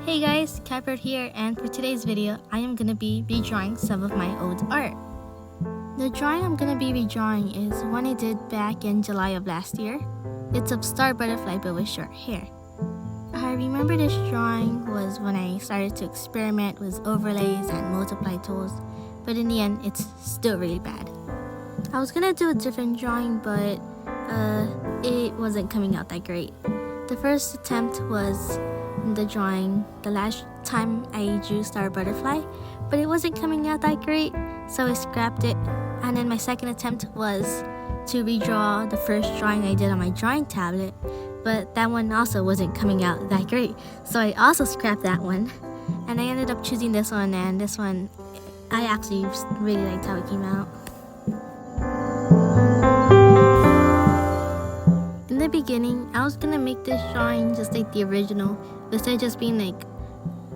Hey guys, Catbird here, and for today's video, I am gonna be redrawing some of my old art. The drawing I'm gonna be redrawing is one I did back in July of last year. It's a star butterfly but with short hair. I remember this drawing was when I started to experiment with overlays and multiply tools, but in the end, it's still really bad. I was gonna do a different drawing, but it wasn't coming out that great. The first attempt was the drawing the last time I drew star butterfly, but it wasn't coming out that great, so I scrapped it. And then my second attempt was to redraw the first drawing I did on my drawing tablet, but that one also wasn't coming out that great, so I also scrapped that one. And I ended up choosing this one, and this one I actually really liked how it came out. In the beginning, I was gonna make this drawing just like the original, instead of just being like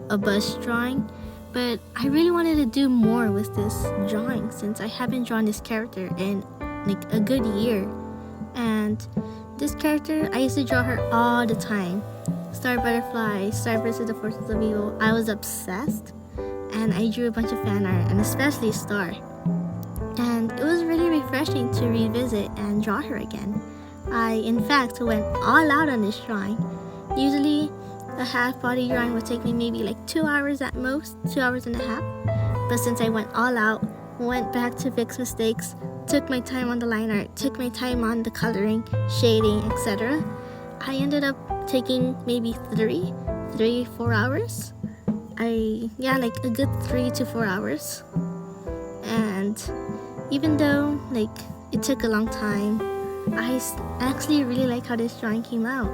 a bus drawing, but I really wanted to do more with this drawing since I haven't drawn this character in like a good year. And this character, I used to draw her all the time. Star Butterfly, Star versus the Forces of Evil. I was obsessed, and I drew a bunch of fan art, and especially Star. And it was really refreshing to revisit and draw her again. I, in fact, went all out on this drawing. Usually, a half body drawing would take me maybe like 2 hours at most, 2 hours and a half. But since I went all out, went back to fix mistakes, took my time on the line art, took my time on the coloring, shading, etc., I ended up taking maybe 4 hours. Like a good 3 to 4 hours. And even though like it took a long time, I actually really like how this drawing came out,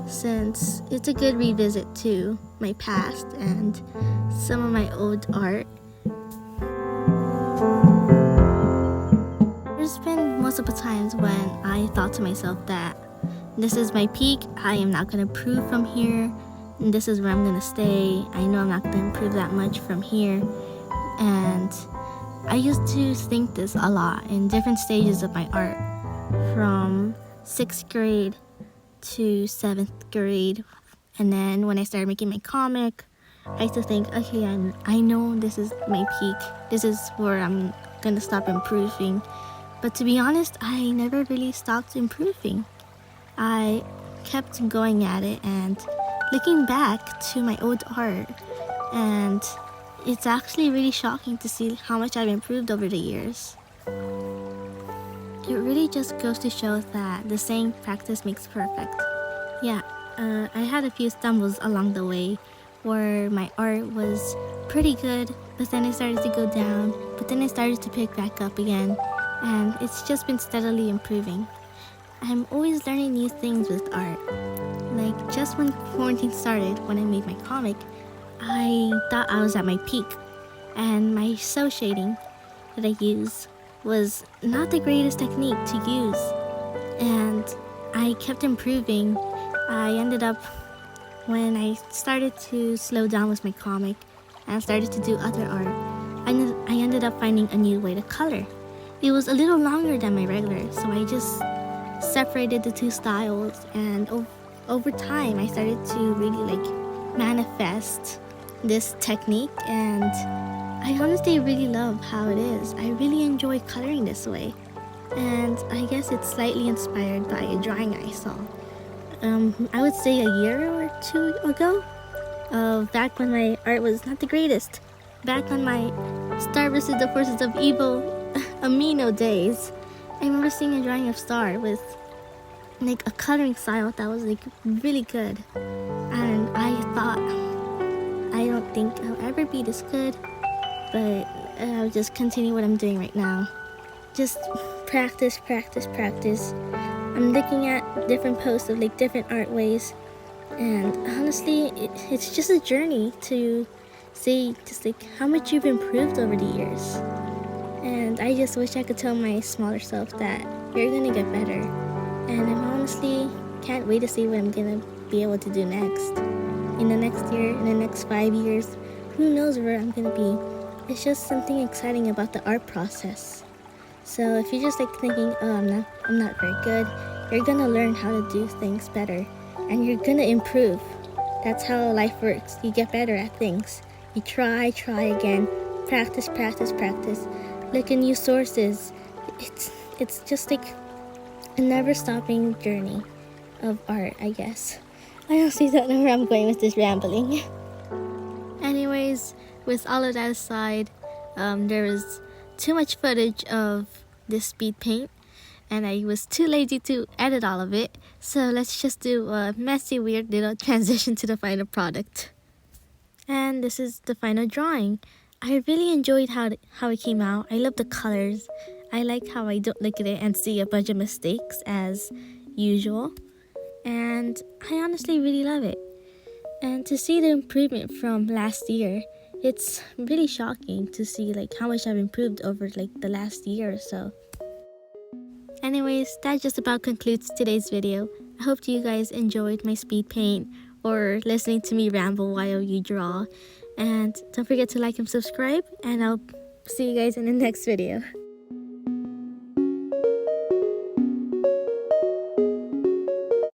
since it's a good revisit to my past and some of my old art. There's been multiple times when I thought to myself that this is my peak, I am not going to improve from here, and this is where I'm going to stay. I know I'm not going to improve that much from here. And I used to think this a lot in different stages of my art, from 6th grade to 7th grade. And then when I started making my comic, I used to think, okay, I know this is my peak, this is where I'm gonna stop improving. But to be honest, I never really stopped improving. I kept going at it and looking back to my old art, and it's actually really shocking to see how much I've improved over the years. It really just goes to show that the saying, practice makes perfect. Yeah, I had a few stumbles along the way where my art was pretty good, but then it started to go down, but then it started to pick back up again, and it's just been steadily improving. I'm always learning new things with art. Like just when quarantine started, when I made my comic, I thought I was at my peak, and my cell shading that I use was not the greatest technique to use, and I kept improving. I ended up, when I started to slow down with my comic and started to do other art, I ended up finding a new way to color. It was a little longer than my regular, so I just separated the two styles, and over time I started to really manifest this technique, and I honestly really love how it is. I really enjoy coloring this way, and I guess it's slightly inspired by a drawing I saw. I would say a year or two ago, back when my art was not the greatest, back on my Star versus the Forces of Evil Amino days. I remember seeing a drawing of Star with like a coloring style that was like really good, and I thought, I don't think I'll ever be this good, but I'll just continue what I'm doing right now. Just practice. I'm looking at different posts of like different art ways, and honestly, it's just a journey to see just like how much you've improved over the years. And I just wish I could tell my smaller self that you're gonna get better. And I'm honestly can't wait to see what I'm gonna be able to do next. In the next year, in the next 5 years, who knows where I'm gonna be. It's just something exciting about the art process. So if you're just like thinking, oh, I'm not very good, you're gonna learn how to do things better, and you're gonna improve. That's how life works. You get better at things. You try again. Practice. Look at new sources. It's just like a never-stopping journey of art, I guess. I honestly don't know where I'm going with this rambling. Anyways, with all of that aside, there was too much footage of this speed paint, and I was too lazy to edit all of it. So let's just do a messy, weird little transition to the final product. And this is the final drawing. I really enjoyed how it came out. I love the colors. I like how I don't look at it and see a bunch of mistakes as usual. And I honestly really love it. And to see the improvement from last year, it's really shocking to see like how much I've improved over like the last year or so. Anyways, that just about concludes today's video. I hope you guys enjoyed my speed paint or listening to me ramble while you draw. And don't forget to like and subscribe, and I'll see you guys in the next video.